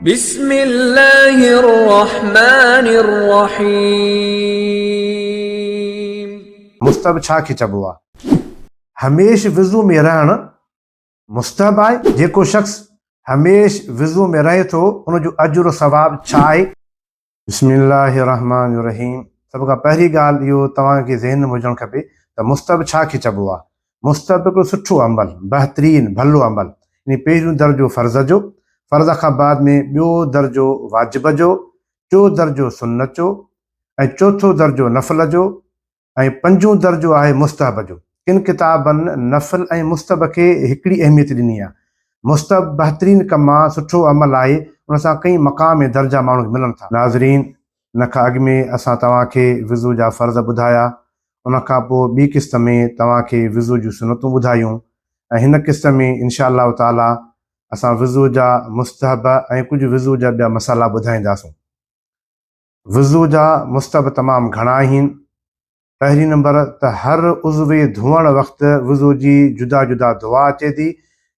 بسم الله الرحمن الرحيم मुस्तहब छा खे चइबो आहे? हमेश विज़ू में रहण मुस्तहब आहे। जेको शख़्स हमेश विज़ू में रहे थो उन जो अजर सवाब छा आहे? बिस्मिल्लाहिर रहमानिर रहीम। सब खां पहिरीं ॻाल्हि इहो तव्हांखे ज़हन में हुजणु खपे त मुस्तहब छा खे चइबो आहे। मुस्तहब हिकिड़ो सुठो अमल, बहितरीन भलो अमल। यानी पहिरियों दर्जो फ़र्ज़ जो, फ़र्ज़ खां बाद में ॿियो दर्जो वाजिब जो, टियों दर्जो सुन्नत जो ऐं चोथों दर्जो नफ़ल जो ऐं पंजों दर्जो आहे मुस्तहब जो। किन किताबनि नफ़ल ऐं मुस्तहब खे हिकिड़ी अहमियत ॾिनी आहे। मुस्तहब बहितरीन कमु आहे, सुठो अमल आहे, उन सां कई मक़ाम ऐं दर्जा माण्हू मिलनि था। नाज़रीन, इन खां अॻु में असां तव्हांखे विज़ू जा फ़र्ज़ ॿुधाया, उन खां पोइ ॿी क़िस्त में तव्हांखे विज़ू जूं सुनतूं ॿुधायूं ऐं हिन क़िस्त में इंशा अल्लाह ताला असां विज़ू जा मुस्तहब ऐं कुझु विज़ू जा ॿिया मसाला ॿुधाईंदासूं। विज़ू जा मुस्तहब तमामु घणा आहिनि। पहिरीं नंबर त हर उज़वे धोअण वक़्तु वुज़ू जी जुदा जुदा दुआ अचे थी,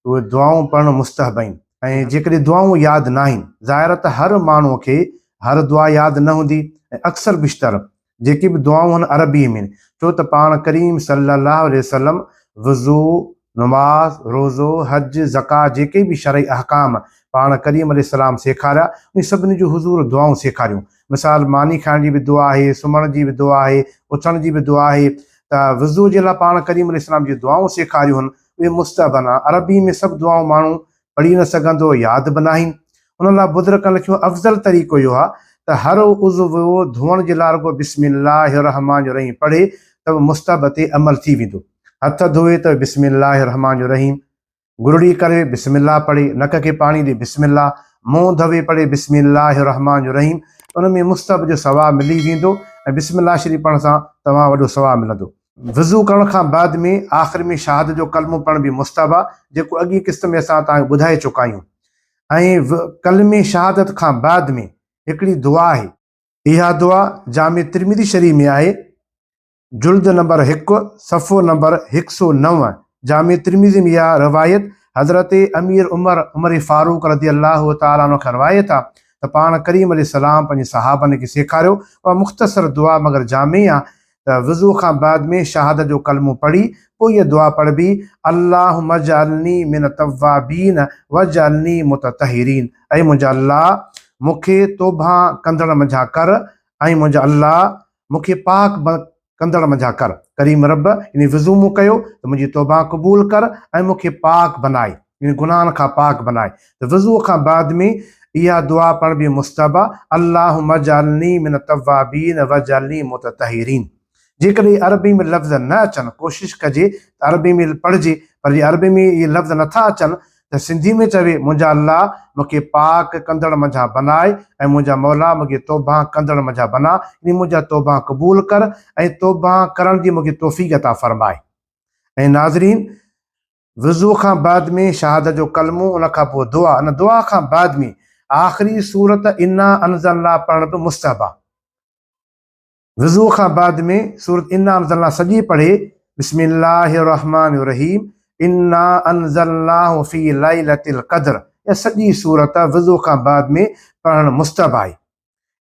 उहे दुआऊं पढ़णु मुस्तहब आहिनि। ऐं जेकॾहिं दुआऊं यादि न आहिनि, ज़ाहिर त हर माण्हूअ खे हर दुआ यादि न हूंदी ऐं अक्सर बिश्तर जेके बि दुआऊं आहिनि अरबीअ में, छो त पाण करीम सल्लल्लाहु अलैहि वसल्लम वुज़ू, नमाज़, रोज़ो, हज, ज़कात जेके बि शरई अहकाम पाण करीम अलैहिस्सलाम सेखारिया, उन सभिनी जूं हुज़ूर दुआऊं सेखारियूं। मिसाल, मानी खाइण जी बि दुआ आहे, सुम्हण जी बि दुआ आहे, उथण जी बि दुआ आहे। त वुज़ू जे लाइ पाण करीम अलैहिस्सलाम जी दुआऊं सेखारियूं आहिनि, उहे मुस्तहब आहिनि। अरबी में सभु दुआऊं माण्हू पढ़ी न सघंदो, यादि बि न आहिनि। उन लाइ बुज़ुर्गनि लिखियो अफ़ज़ल तरीक़ो इहो आहे त हर उज़्व धोअण जे लाइ रुॻो बिस्मिल्लाहिर रहमानिर रहीम पढ़े त मुस्तहब ते अमल थी वेंदो। हथ धोए त बिस्मिल्लाहिर रहमानिर रहीम, गुरड़ी करे बिस्मिल्लाह पढ़े, नक खे पाणी ॾे बिस्मिल्लाह, मुंहुं धोए पढ़े बिस्मिल्लाहिर रहमानिर रहीम, उन में मुस्तहब जो सवाब मिली वेंदो ऐं बिस्मिल्लाह शरीफ़ पढ़ण सां तमामु वॾो सवाब मिलंदो। वुज़ू करण खां बाद में आख़िर में शहादत जो कलमो पढ़ण बि मुस्तहब आहे, जेको अॻी क़िस्त में असां तव्हांखे ॿुधाए चुका आहियूं। ऐं कलमे शहादत खां बाद में हिकिड़ी दुआ आहे। इहा दुआ जामे तिरमिज़ी शरीफ़ में आहे, जुल्द नंबर 1, सफ़ो नंबर 109। जामे तिरमिज़ी में इहा रवायत हज़रत अमीर उमर फारूक रज़ी अल्लाह ताला अन्हु खां रवायत आहे त पाण करीम अलैहिस्सलाम पंहिंजे सहाबनि खे सेखारियो। उहा मुख़्तसर दुआ मगर जामे आहे त वुज़ू खां बाद में शहादत जो कलमो पढ़ी पोइ इहा दुआ पढ़बी, अल्लाहुम्मा जअलनी मिन तव्वाबीन वजअलनी मुततहिरीन। ऐं मुंहिंजा अल्लाह मूंखे तौबा कंदड़ मंझां कर ऐं मुंहिंजा अल्लाह मूंखे पाक कंदड़ मंझां कर। करीम रब इन वुज़ू मूं कयो त मुंहिंजी तौबा क़बूल कर ऐं मूंखे पाक बनाए, इन गुनाहनि खां पाक बनाए। त वुज़ू खां बाद में इहा दुआ पढ़ण बि मुस्तहब आहे, अल्लाहुम्मा जअलनी मिन तव्वाबीन वजअलनी मुततहिरीन। जेकॾहिं अरबी में लफ़्ज़ न अचनि, कोशिशि कजे त अरबी में पढ़िजे, पर जे अरबी में इहे लफ़्ज़ नथा अचनि त सिंधी में चवे, मुंहिंजा अल्लाह मूंखे पाक कंदड़ मंझां बनाए ऐं मुंहिंजा मौला मूंखे तौबा कंदड़ मंझां बना, इन मुंहिंजा तौबा क़बूल कर ऐं तौबा करण जी मूंखे तौफ़ीक़ अता फरमाए। ऐं नाज़रीन, वुज़ू खां बाद में शहादत जो कलमो, उन खां पोइ दुआ, उन दुआ खां बाद में आख़िरी सूरत इन्ना अनज़लना पढ़ण बि मुस्तहब आहे। वुज़ू खां बाद में सूरत इन्ना अनज़लना सॼी पढ़े, बिस्मिल्लाहिर रहमानिर रहीम, इन्ना अनज़लनाहु फ़ी लैलतिल क़द्र। इहा सॼी सूरत वुज़ू खां बाद में पढ़णु मुस्तहब आहे।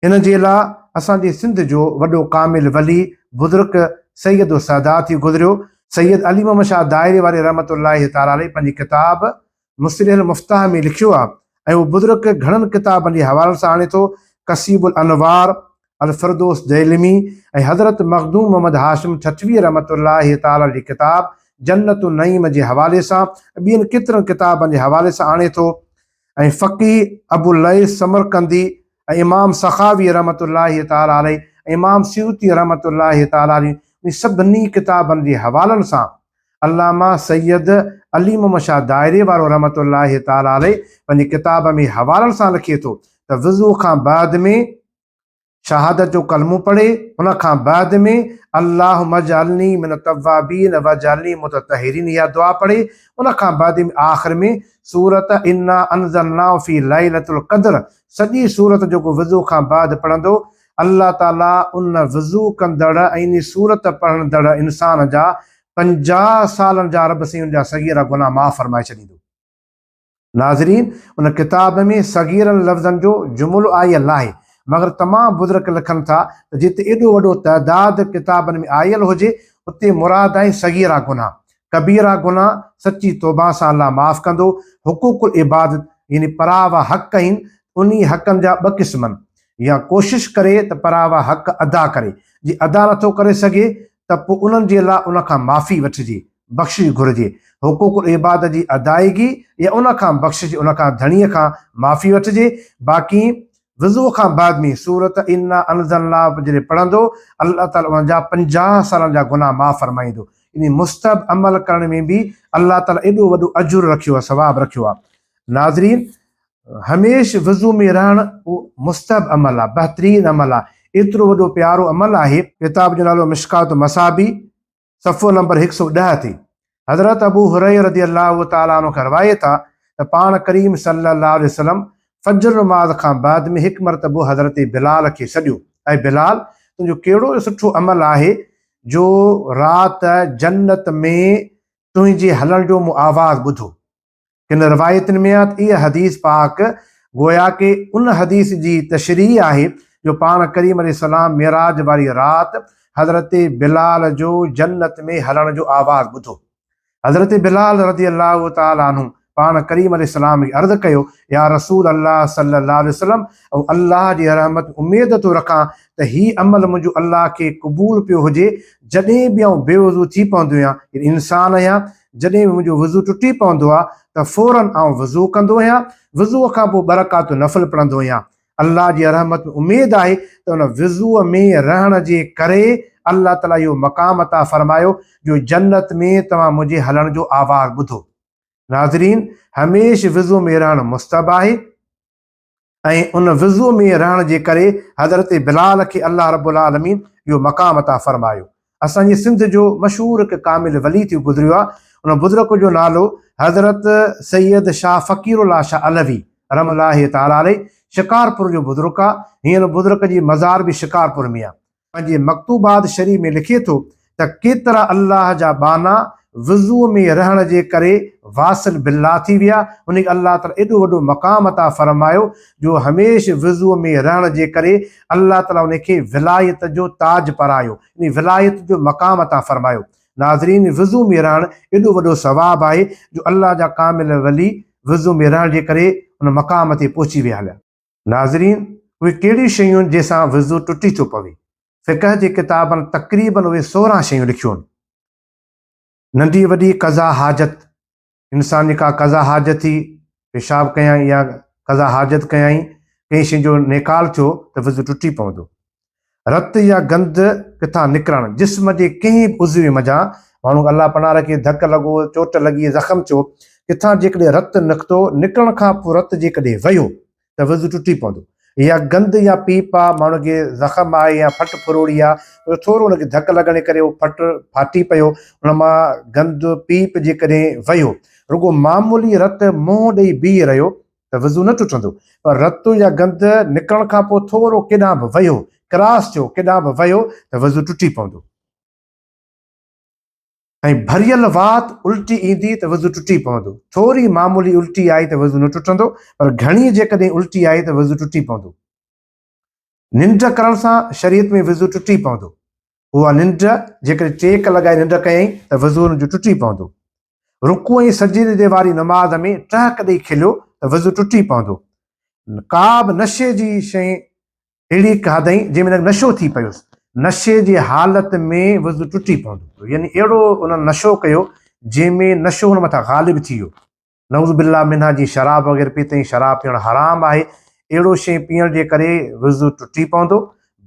इन जे लाइ असांजे सिंध जो वॾो कामिल वली बुज़ुर्ग सैयद सादात थी गुज़रियो। सैयद अली मोहम्मद शाह दायरे वारे रहमतुल्लाहि ताला अलैहि पंहिंजी किताब मुस्लिह मुफ़्ताह में लिखियो आहे ऐं उहो बुज़ुर्ग घणनि किताबनि जे हवाले सां आणे थो। कसीबुल अनवार, अल फ़िरदौस दैलमी ऐं हज़रत मखदूम मोहम्मद हाशिम छठवी रहमतुल्लाहि ताला जी किताब जन्नतु नईम जे हवाले सां, ॿियनि केतिरनि किताबनि जे हवाले सां आणे थो। ऐं फ़क़ीह अबुल लैस समरकंदी ऐं इमाम सखावी रहमतुल्लाहि ताला अलैहि, इमाम सियूती रहमतुल्लाहि ताला अलैहि, सभिनी किताबनि जे हवालनि सां अल्लामा सैयद अली मोहम्मद शाह दायरे वारो रहमतुल्लाहि ताला अलैहि पंहिंजी किताब में हवालनि सां लिखे थो त वुज़ू खां बाद में शहादत जो कलमो पढ़े, उन खां बाद में अल्लाहुम्मा जअलनी मिन तव्वाबीन वजअलनी मुततहिरीन इहा दुआ पढ़े, उन खां बाद में आख़िर में सूरत इन्ना अनज़लनाहु फ़ी लैलतिल क़द्र सॼी सूरत जेको वुज़ू खां बाद पढ़ंदो, अल्लाह ताला उन वुज़ू कंदड़ ऐं इन सूरत पढ़ंदड़ इंसान जा 50 सालनि जा रब साईं उन जा सगीरा गुनाह माफ़ फरमाए छॾींदो। नाज़रीन, उन किताब में सगीरनि लफ़्ज़नि जो जुमिलो आयल आहे, मगर तमामु बुज़ुर्ग लिखनि था त जिते एॾो वॾो तइदाद किताबनि में आयल हुजे उते मुराद आहे सगीरा गुनाह, कबीरा गुनाह सची तौबा सां अल्लाह माफ़ कंदो। हुकूकुल इबादत यानी परावा हक़ आहिनि, उन हक़नि जा ॿ क़िस्म आहिनि, या कोशिश करे त परावा हक़ अदा करे, जे अदा नथो करे सघे त पोइ उन्हनि जे लाइ उनखां माफ़ी वठिजे, बख़्शिश घुरिजे। हुकूकुल इबादत जी अदायगी या उनखां बख़्शिश, उनखां धणीअ खां माफ़ी वठिजे। बाक़ी वज़ू खां बाद में सूरत इन्ना अंज़लनाहु जॾहिं पढ़ंदो, अल्लाह ताला उनजा 50 सालनि जा गुनाह माफ़ फरमाईंदो। इन मुस्तहब अमल करण में बि अल्लाह ताला एॾो वॾो अजुर रखियो आहे, सवाब रखियो आहे। नाज़रीन, हमेशह वज़ू में रहणु उहो मुस्तहब अमल आहे, बहितरीन अमल आहे, एतिरो वॾो प्यारो अमल आहे। किताब जो नालो मिशकात मसाबी, सफ़ो नंबर 110 ते हज़रत अबू हुरैरा रज़ियल्लाहु ताला अन्हु खां रिवायत आहे त पाण करीम सल्लल्लाहु अलैहि वसल्लम फजर नमाज़ खां बाद में हिकु मरतबो हज़रत बिलाल खे सॾियो, ऐं बिलाल, तुंहिंजो कहिड़ो सुठो अमल आहे जो राति जन्नत में तुंहिंजे हलण जो मूं आवाज़ ॿुधो। किन रिवायतुनि में आहे त इहा हदीस पाक गोया के उन हदीस जी तशरीह आहे जो पाण करीम अलैहिस्सलाम मेराज वारी राति हज़रत बिलाल जो जन्नत में हलण जो आवाज़ ॿुधो। हज़रत बिलाल रज़ियल्लाहु ताला अन्हु पाण करीम अलैहिस्सलाम खे अर्ज़ु कयो, या रसूल अल्लाह सल्लल्लाहु अलैहि वसल्लम, ऐं अल्लाह जी रहमत उमेद थो रखां त हीउ अमल मुंहिंजो अल्लाह खे क़बूल पियो हुजे। जॾहिं बि आउं बेवज़ू थी पवंदो आहियां, इंसान आहियां, जॾहिं बि मुंहिंजो वज़ू टुटी पवंदो आहे त फ़ौरन आउं वज़ू कंदो आहियां, वज़ूअ खां पोइ बरकात नफ़ल पढ़ंदो आहियां। अल्लाह जी रहमत उमेद आहे त उन वज़ूअ में रहण जे करे अल्लाह ताला इहो मक़ाम अता फरमायो जो जन्नत में तव्हां मुंहिंजे हलण जो आवाज़ ॿुधो। नाज़रीन, हमेशह वज़ू में रहणु मुस्तहब आहे, ऐं उन वज़ू में रहण जे करे हज़रत बिलाल खे अल्लाह रब्बुल आलमीन इहो मक़ाम अता फरमायो। असांजे सिंध जो मशहूरु हिकु कामिल वली थी गुज़रियो आहे, उन बुज़ुर्ग जो नालो हज़रत सैयद शाह फ़क़ीरुल्लाह शाह अलवी रहमतुल्लाहि ताला अलैह, शिकारपुर जो बुज़ुर्ग आहे। हींअर बुज़ुर्ग जी मज़ार बि शिकारपुर में आहे। पंहिंजे मकतूबात शरीफ़ में लिखे थो त केतिरा अल्लाह जा बाना वज़ूअ में रहण जे करे वासिल बिल्लाह थी विया, उन अल्लाह ताला एॾो वॾो मक़ाम अता फरमायो जो हमेशह वज़ूअ में रहण जे करे अल्लाह ताला उनखे विलायत जो ताज पारायो, इन विलायत जो मक़ाम अता फरमायो। नाज़रीन, वज़ू में रहणु एॾो वॾो सवाब आहे जो अल्लाह जा कामिल वली वज़ू में रहण जे करे उन मक़ाम ते पहुची विया हलिया। नाज़रीन, उहे कहिड़ियूं शयूं जंहिंसां वज़ू टुटी थो पवे? फ़िक़ह जे किताबनि तक़रीबन उहे 16 शयूं लिखियूं आहिनि। नंढी वॾी कज़ा हाजत, इंसान जी का कज़ा हाजत थी, पेशाब कयाई या कज़ा हाजत कयाई, कंहिं शइ जो नेकाल थियो त वज़ू टुटी पवंदो। रत या गंद किथां निकिरणु, जिस्म जे कंहिं बि उज़वे मज़ा, माण्हू अल्लाह पनाह रखे धकु लॻो, चोट लॻी, ज़ख़्म थियो, किथां जेकॾहिं रतु निकितो, निकिरण खां पोइ रतु जेकॾहिं वियो त वज़ू टुटी पवंदो। या गंद या पीप आहे, माण्हू खे ज़ख़्म आहे या फट फुरोड़ी आहे, थोरो हुनखे धकु लॻण करे उहो फट फाटी पियो, हुन मां गंद पीप जेकॾहिं वियो, रुॻो मामूली रतु मुंहुं ॾेई बीह रहियो त वज़ू न टुटंदो, पर रतु या गंद निकिरण खां पोइ थोरो केॾांहुं बि वियो, क्रॉस थियो, केॾांहुं बि वियो त वज़ू टुटी पवंदो। ऐं भरियल वात उल्टी ईंदी त वज़ू टुटी पवंदो। थोरी मामूली उल्टी आई त वज़ू न टुटंदो, पर घणी जेकॾहिं उल्टी आई त वज़ू टुटी पवंदो। निंड करण सां शरीयत में वज़ू टुटी पवंदो। उहा निंड जेकॾहिं टेक लॻाए निंड कयई त वज़ू हुनजो टुटी पवंदो। रुकू ऐं सजीदे वारी नमाज़ में टहक ॾेई खिलियो त वज़ू टुटी पवंदो। का बि नशे जी शइ अहिड़ी खाधई जंहिंमें नशो थी पियोसि, नशे जी हालत में वज़ू टुटी पवंदो, यानी अहिड़ो उन नशो कयो जंहिंमें नशो हुन मथां ग़ालिब थी वियो। नऊज़ बिल्लाह मिन्हा जी शराब वग़ैरह पी अथई, शराब पीअणु हराम आहे, अहिड़ो शइ पीअण जे करे वज़ू टुटी पवंदो।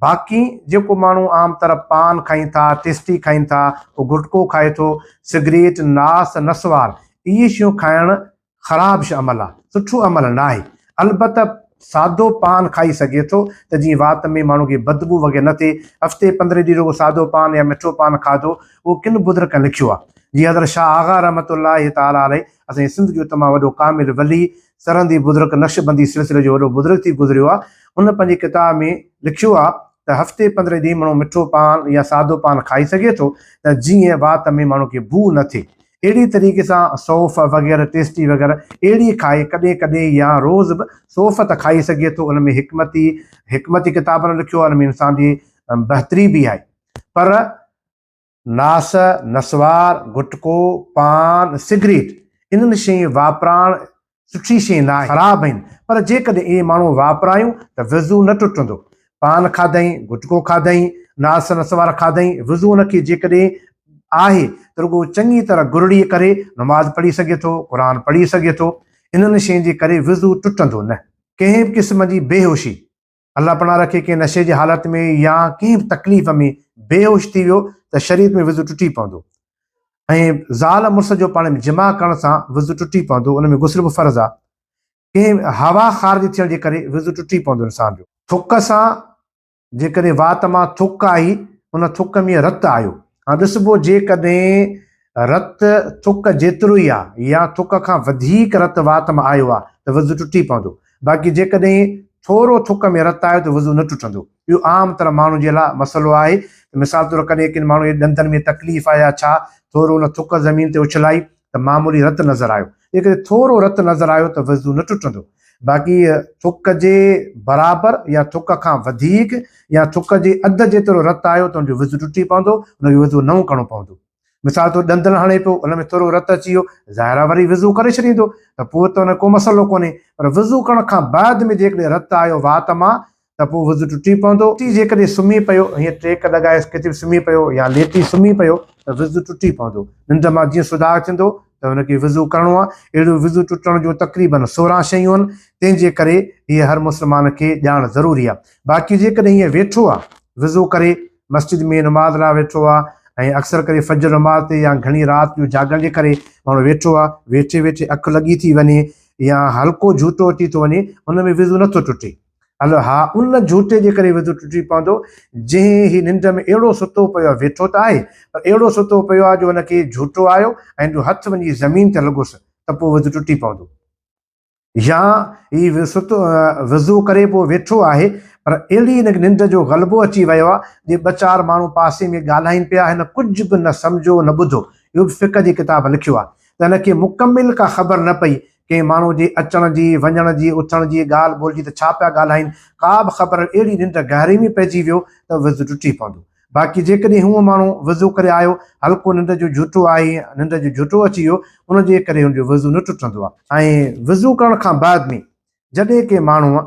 बाक़ी जेको माण्हू आम तरह पान खाइनि था, टेस्टी खाइनि था, को गुटको खाए थो, सिगरेट, नास, नसवार, इहे शयूं खाइणु ख़राब अमल आहे, सुठो अमल न आहे। अलबत्त सादो पान खाई सघे थो त जीअं वात में माण्हू खे बदबू वग़ैरह न थिए। हफ़्ते 15 ॾींहं रुॻो सादो पान या मिठो पान खाधो, उहो किन बुज़ुर्गनि लिखियो आहे। जीअं हज़रत शाह आगा रहमतुल्लाहि ताला अलैह, असांजे सिंध जो तमामु वॾो कामिल वली, सरहंदी बुज़ुर्ग, नक्शबंदी सिलसिले जो वॾो बुज़ुर्ग थी गुज़रियो आहे। उन पंहिंजी किताब में लिखियो आहे त हफ़्ते 15 ॾींहं माण्हू मिठो पान या सादो पान खाई सघे थो त जीअं वात में माण्हू खे बू न थिए। अहिड़ी तरीक़े सां सौफ़ वग़ैरह टेस्टी वग़ैरह अहिड़ी खाए कॾहिं कॾहिं या रोज़ बि सौफ़ त खाई सघे थो। उन में हिकमती किताबनि लिखियो आहे, उन में इंसान जी बहितरी बि आहे। पर नास, नसवार, गुटको, पान, सिगरेट इन्हनि शयूं वापराइण सुठी शइ न आहे, ख़राबु आहिनि। पर जेकॾहिं इहे माण्हू वापरायूं त वज़ू न टुटंदो। पान खाधई, गुटको खाधई, नास नसवार खाधई, वज़ू उनखे जेकॾहिं आहे त रुगो चङी तरह गुरड़ी करे नमाज़ पढ़ी सघे थो, क़ुर पढ़ी सघे थो। इन्हनि शयुनि जे करे वज़ू टुटंदो न। कंहिं बि क़िस्म जी बेहोशी, अलाह पनाह रखे, कंहिं नशे जी हालत में या कंहिं बि तकलीफ़ में बेहोश थी वियो त शरीर में वज़ू टुटी पवंदो। ऐं ज़ाल मुड़ुस जो पाण में जिमा करण सां वज़ू टुटी पवंदो, उन में गुस्ल बि फ़र्ज़ु आहे। कंहिं हवा ख़ारिज थियण जे करे वज़ू टुटी पवंदो इंसान जो। थुक सां जेकॾहिं वात मां थुक आई, उन थुक में रतु आयो, हाणे ॾिसबो जेकॾहिं रतु थुक जेतिरो ई आहे या थुक खां वधीक रतु वात मां आयो आहे त वज़ू टुटी पवंदो। बाक़ी जेकॾहिं थोरो थुक में रतु आयो त वज़ू न टुटंदो। इहो आम तरह माण्हू जे लाइ मसइलो आहे। मिसाल तौरु कॾहिं किन माण्हू जे ॾंदनि में तकलीफ़ आहे या छा, थोरो उन थुक ज़मीन ते उछलाई त मामूली रतु नज़र आयो, जेकॾहिं थोरो रतु नज़र आयो त वज़ू न टुटंदो। बाक़ी थुक जे बराबरि या थुक खां वधीक या थुक जे अधु जेतिरो रतु आयो त हुनजो वज़ू टुटी पवंदो, हुनजो वज़ू नओं करिणो पवंदो। मिसाल तौरु ॾंदनि हणे पियो, उन में थोरो रतु अची वियो, ज़ाहिर आहे वरी वज़ू करे छॾींदो, त पोइ त हुन को मसइलो कोन्हे। पर वज़ू करण खां बाद में जेकॾहिं रतु आयो वात मां त पोइ वज़ू टुटी पवंदो। जेकॾहिं सुम्ही पियो, हीअं टेक लॻाए किथे बि सुम्ही पियो या लेटी सुम्ही पियो त वज़ू टुटी पवंदो। निंड मां जीअं सुधार थींदो त हुनखे वज़ू करिणो आहे। अहिड़ो वज़ू टुटण जो तक़रीबन 16 शयूं आहिनि, तंहिंजे करे हीअ हर मुस्लमान खे ॼाण ज़रूरी आहे। बाक़ी जेकॾहिं हीअं वेठो आहे वज़ू करे मस्जिद में नमाज़ लाइ वेठो आहे, ऐं अक्सर करे फजर नमाज़ ते या घणी राति जो जागण जे करे माण्हू वेठो आहे, वेठे वेठे अखि लॻी थी वञे या हल्को झूटो अची थो वञे, हुन में वज़ू नथो टुटे। हलो हा, उन झूटे जे करे वज़ू टुटी पवंदो जंहिं ही निंड में अहिड़ो सुतो पियो आहे, वेठो त आहे पर अहिड़ो सुतो पियो आहे जो हुनखे झूटो आयो ऐं जो हथु वञी ज़मीन ते लॻुसि त पोइ वज़ू टुटी पवंदो। या ही सुतो वज़ू करे पोइ वेठो आहे पर अहिड़ी हिनखे निंड जो ग़लबो अची वियो आहे जे 2-4 माण्हू पासे में ॻाल्हाइनि पिया, हिन कुझु बि न सम्झो न ॿुधो। इहो बि फ़िक़ह जी किताब लिखियो आहे त हिनखे मुकमिल का ख़बर न पई कंहिं माण्हू जे अचण जी, वञण जी, उथण जी, ॻाल्हि ॿोल जी, त छा पिया ॻाल्हाइनि, का बि ख़बर, अहिड़ी निंड गहरी में पइजी वियो त वज़ू टुटी पवंदो। बाक़ी जेकॾहिं हूअ माण्हू वज़ू करे आयो, हल्को निंड जो झूठो आहे, निंड जो झूठो अची वियो, उनजे करे हुनजो वज़ू न टुटंदो आहे। ऐं वज़ू करण खां बाद में जॾहिं के माण्हूअ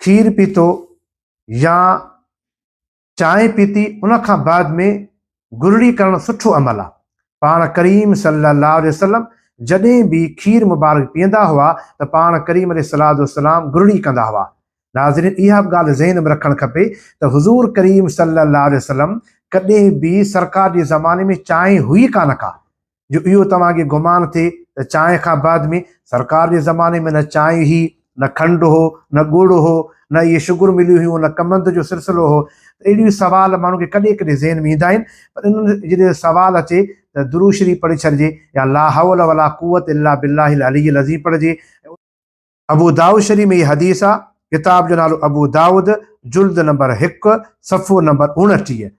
खीर पीतो या चांहि पीती, उन खां बाद में गुरड़ी करणु सुठो अमल आहे। पाण करीम सल्लल्लाहु अलैहि वसल्लम जॾहिं बि खीर मुबारक पीअंदा हुआ त पाण करीम अलैहिस्सलातु वस्सलाम गुरड़ी कंदा हुआ। नाज़रीन, इहा बि ॻाल्हि ज़हन में रखणु खपे त हुज़ूर करीम सल्लल्लाहु अलैहि वसल्लम कॾहिं बि सरकार जे ज़माने में चांहि हुई कान का, जो इहो तव्हांखे गुमान थिए त चांहि खां बाद में सरकार जे ज़माने में न चांहि हुई, न खंडु हो, न ॻुड़ हो, न इहे शुगर मिलियूं हुयूं, न कमंद जो सिलसिलो हो। अहिड़ियूं सवाल माण्हू खे कॾहिं कॾहिं ज़हन में ईंदा आहिनि। पर इन्हनि जॾहिं सवाल अचे त दुरूद शरीफ़ पढ़ी छॾिजे या ला हौल वला कुव्वत इल्ला बिल्लाहिल अलिय्यिल अज़ीम पढ़िजे। अबू दाऊद शरीफ़ में इहा हदीस आहे, किताब जो नालो अबू दाऊद, जुल्द नंबर 1, सफ़ो नंबर 29।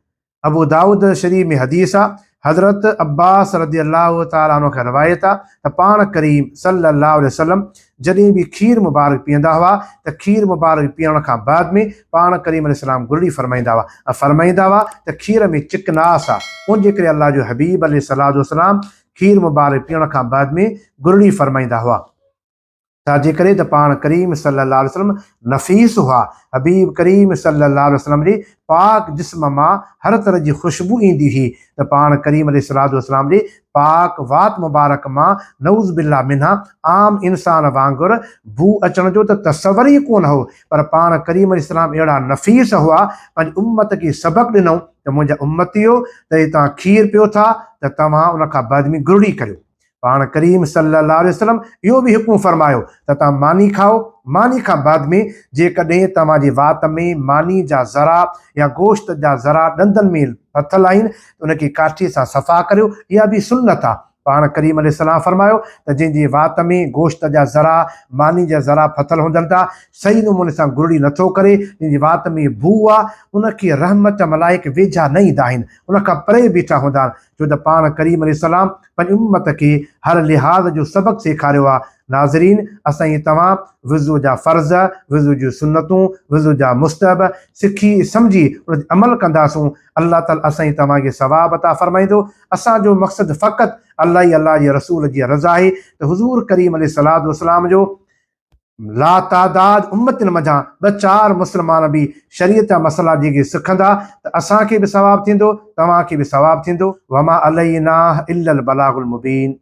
अबू दाऊद शरीफ़ में हदीस आहे, हज़रत अब्बास रज़ियल्लाहु ताला अन्हु खां रिवायत आहे त पाण करीम सल्लल्लाहु अलैहि वसल्लम जॾहिं बि खीर मुबारक पीअंदा हुआ त खीर मुबारक पीअण खां बाद में पाण करीम अलैहिस्सलाम गुरड़ी फरमाईंदा हुआ ऐं फरमाईंदा हुआ त खीर में चिकनास आहे, उन जे करे अल्लाह जो हबीब अलैहिस्सलातु वस्सलाम खीर मुबारक पीअण खां बाद में गुरड़ी फरमाईंदा हुआ। छाजे करे त पाण करीम सल्लल्लाहु अलैहि वसल्लम नफ़ीस हुआ। हबीब करीम सल्लल्लाहु अलैहि वसल्लम जे पाक जिस्म मां हर तरह जी ख़ुशबू ईंदी हुई त पाण करीम अलैहिस्सलातु वस्सलाम जे पाक वात मुबारक मां नऊज़ बिल्लाह मिन्हा आम इंसान वांगुरु बू अचण जो त तसवर ई कोन हो। पर पाण करीम अलैहिस्सलाम अहिड़ा नफ़ीस हुआ, पंहिंजी उम्मत खे सबक़ ॾिनऊं त मुंहिंजा उम्मतियो त तव्हां खीर पियो था त तव्हां उन खां बाद में गुरड़ी करियो। पाण करीम सल्लल्लाहु अलैहि वसल्लम इहो बि हुकुम फरमायो त तव्हां मानी खाओ, मानी खां बाद में जेकॾहिं तव्हांजे वात में मानी जा ज़रा या गोश्त जा ज़रा ॾंदनि में फथल आहिनि त उनखे काठीअ सां सफ़ा करियो। इहा बि सुन्नत आहे पाण करीम अलैहिस्सलाम फरमायो त जंहिंजी वात में गोश्त जा ज़रा मानी जा ज़रा फथल हुजनि था, सही नमूने सां गुरड़ी नथो करे, जंहिंजी वात में बू आहे, उनखे रहमत मलाइक वेझा न ईंदा आहिनि, उनखां परे बीठा हूंदा आहिनि। छो त पाण करीम अलैहिस्सलाम पंहिंजी उम्मत खे हर लिहाज़ जो सबक़ सेखारियो आहे। नाज़रीन, असां तव्हां वुज़ू जा फ़र्ज़, वुज़ू जूं सुन्नतूं, वुज़ू जा मुस्तहब सिखी सम्झी उन ते अमल कंदासूं, अल्लाह ताला असां तव्हांखे सवाब अता फरमाईंदो। असांजो मक़सदु फ़क़ति अल्लाह ई अल्लाह जे रसूल जी रज़ा आहे त हुज़ूर करीम अलैहिस्सलातु वस्सलाम जो लातादाद उम्मतनि मंझां 2-4 मुस्लमान बि शरीयत जा मसला जेके सिखंदा त असांखे बि सवाबु थींदो, तव्हांखे बि सवाबु थींदो। वमा अलैना इल्लल बलागुल मुबीन।